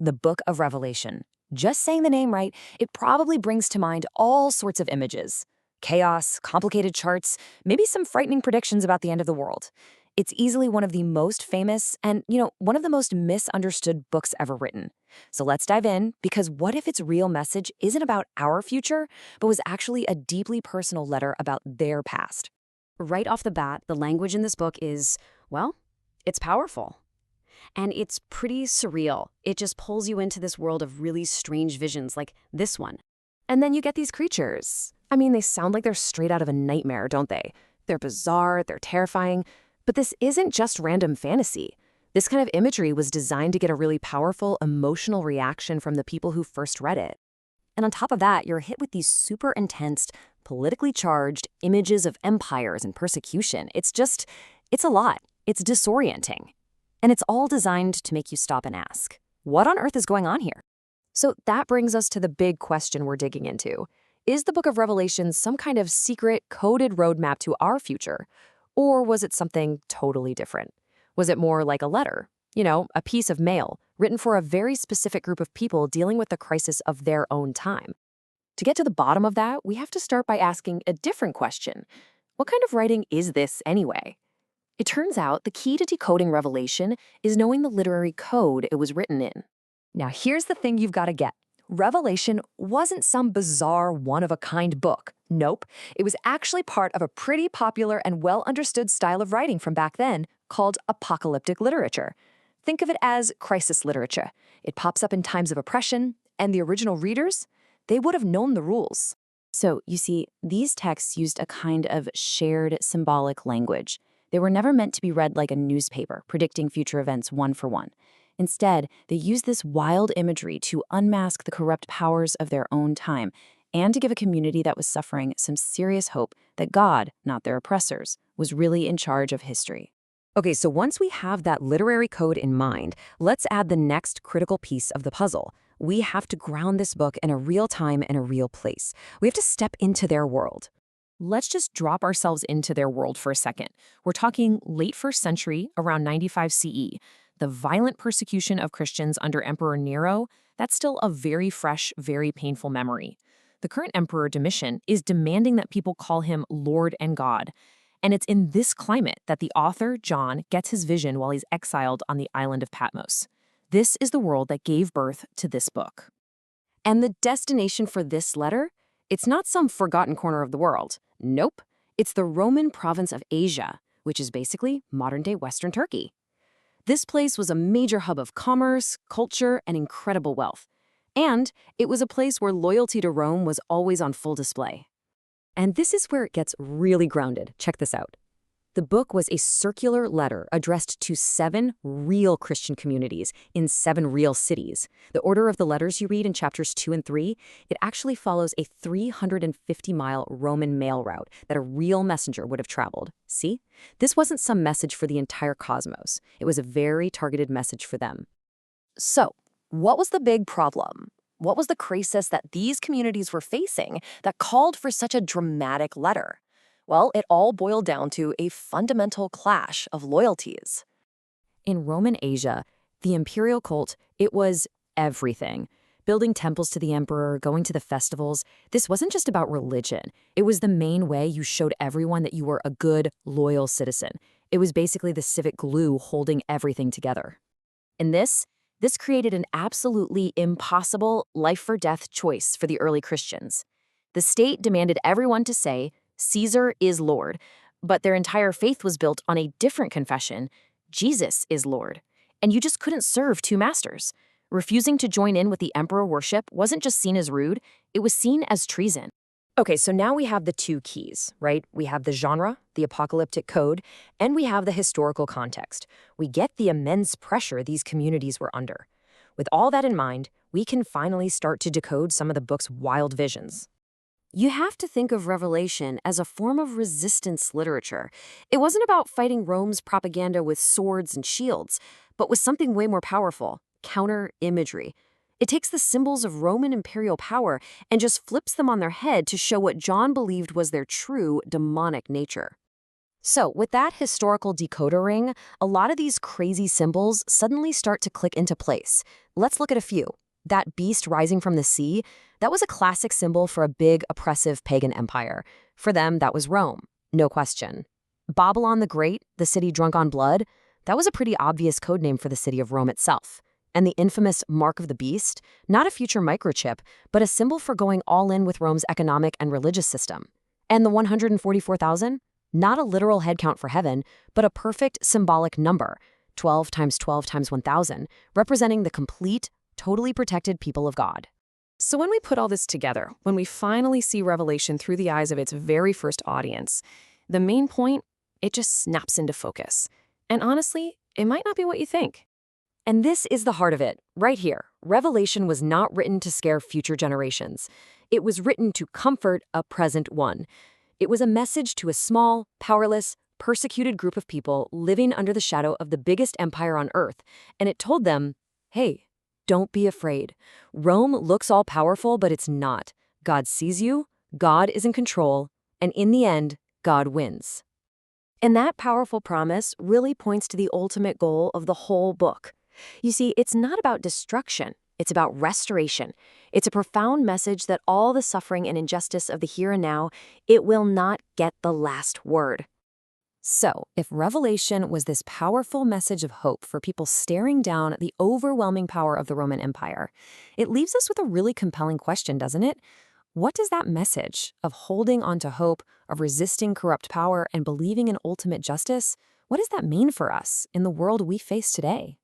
the Book of Revelation. Just saying the name right, it probably brings to mind all sorts of images. Chaos, complicated charts, maybe some frightening predictions about the end of the world. It's easily one of the most famous and, one of the most misunderstood books ever written. So let's dive in, because what if its real message isn't about our future, but was actually a deeply personal letter about their past? Right off the bat, the language in this book is, well, it's powerful. And it's pretty surreal. It just pulls you into this world of really strange visions like this one. And then you get these creatures. I mean, they sound like they're straight out of a nightmare, don't they? They're bizarre, they're terrifying. But this isn't just random fantasy. This kind of imagery was designed to get a really powerful emotional reaction from the people who first read it. And on top of that, you're hit with these super intense, politically charged images of empires and persecution. It's a lot. It's disorienting. And it's all designed to make you stop and ask, what on earth is going on here? So that brings us to the big question we're digging into. Is the Book of Revelation some kind of secret, coded roadmap to our future? Or was it something totally different? Was it more like a letter? A piece of mail written for a very specific group of people dealing with the crisis of their own time. To get to the bottom of that, we have to start by asking a different question. What kind of writing is this anyway? It turns out the key to decoding Revelation is knowing the literary code it was written in. Now, here's the thing you've got to get. Revelation wasn't some bizarre, one-of-a-kind book. Nope. It was actually part of a pretty popular and well-understood style of writing from back then called apocalyptic literature. Think of it as crisis literature. It pops up in times of oppression, and the original readers, they would have known the rules. So, you see, these texts used a kind of shared symbolic language. They were never meant to be read like a newspaper, predicting future events one for one. Instead, they used this wild imagery to unmask the corrupt powers of their own time and to give a community that was suffering some serious hope that God, not their oppressors, was really in charge of history. Okay, so once we have that literary code in mind, let's add the next critical piece of the puzzle. We have to ground this book in a real time and a real place. We have to step into their world. Let's just drop ourselves into their world for a second. We're talking late 1st century, around 95 CE. The violent persecution of Christians under Emperor Nero, that's still a very fresh, very painful memory. The current Emperor Domitian is demanding that people call him Lord and God. And it's in this climate that the author, John, gets his vision while he's exiled on the island of Patmos. This is the world that gave birth to this book. And the destination for this letter? It's not some forgotten corner of the world. Nope. It's the Roman province of Asia, which is basically modern-day Western Turkey. This place was a major hub of commerce, culture, and incredible wealth. And it was a place where loyalty to Rome was always on full display. And this is where it gets really grounded. Check this out. The book was a circular letter addressed to 7 real Christian communities in 7 real cities. The order of the letters you read in chapters 2 and 3, it actually follows a 350-mile Roman mail route that a real messenger would have traveled. See? This wasn't some message for the entire cosmos. It was a very targeted message for them. So, what was the big problem? What was the crisis that these communities were facing that called for such a dramatic letter? Well, it all boiled down to a fundamental clash of loyalties. In Roman Asia, the imperial cult, it was everything. Building temples to the emperor, going to the festivals, this wasn't just about religion. It was the main way you showed everyone that you were a good, loyal citizen. It was basically the civic glue holding everything together. And this created an absolutely impossible life-or-death choice for the early Christians. The state demanded everyone to say, Caesar is Lord, but their entire faith was built on a different confession, Jesus is Lord. And you just couldn't serve 2 masters. Refusing to join in with the emperor worship wasn't just seen as rude, it was seen as treason. Okay, so now we have the 2 keys, right? We have the genre, the apocalyptic code, and we have the historical context. We get the immense pressure these communities were under. With all that in mind, we can finally start to decode some of the book's wild visions. You have to think of Revelation as a form of resistance literature. It wasn't about fighting Rome's propaganda with swords and shields, but with something way more powerful, counter-imagery. It takes the symbols of Roman imperial power and just flips them on their head to show what John believed was their true demonic nature. So, with that historical decoder ring, a lot of these crazy symbols suddenly start to click into place. Let's look at a few. That beast rising from the sea, that was a classic symbol for a big, oppressive pagan empire. For them, that was Rome, no question. Babylon the Great, the city drunk on blood, that was a pretty obvious codename for the city of Rome itself. And the infamous Mark of the Beast, not a future microchip, but a symbol for going all in with Rome's economic and religious system. And the 144,000? Not a literal head count for heaven, but a perfect symbolic number, 12 times 12 times 1,000, representing the complete, totally protected people of God. So when we put all this together, when we finally see Revelation through the eyes of its very first audience, the main point, it just snaps into focus. And honestly, it might not be what you think. And this is the heart of it, right here. Revelation was not written to scare future generations. It was written to comfort a present one. It was a message to a small, powerless, persecuted group of people living under the shadow of the biggest empire on earth, and it told them, hey, don't be afraid. Rome looks all-powerful, but it's not. God sees you, God is in control, and in the end, God wins. And that powerful promise really points to the ultimate goal of the whole book. You see, it's not about destruction. It's about restoration. It's a profound message that all the suffering and injustice of the here and now, it will not get the last word. So, if Revelation was this powerful message of hope for people staring down at the overwhelming power of the Roman Empire, it leaves us with a really compelling question, doesn't it? What does that message of holding on to hope, of resisting corrupt power, and believing in ultimate justice, what does that mean for us in the world we face today?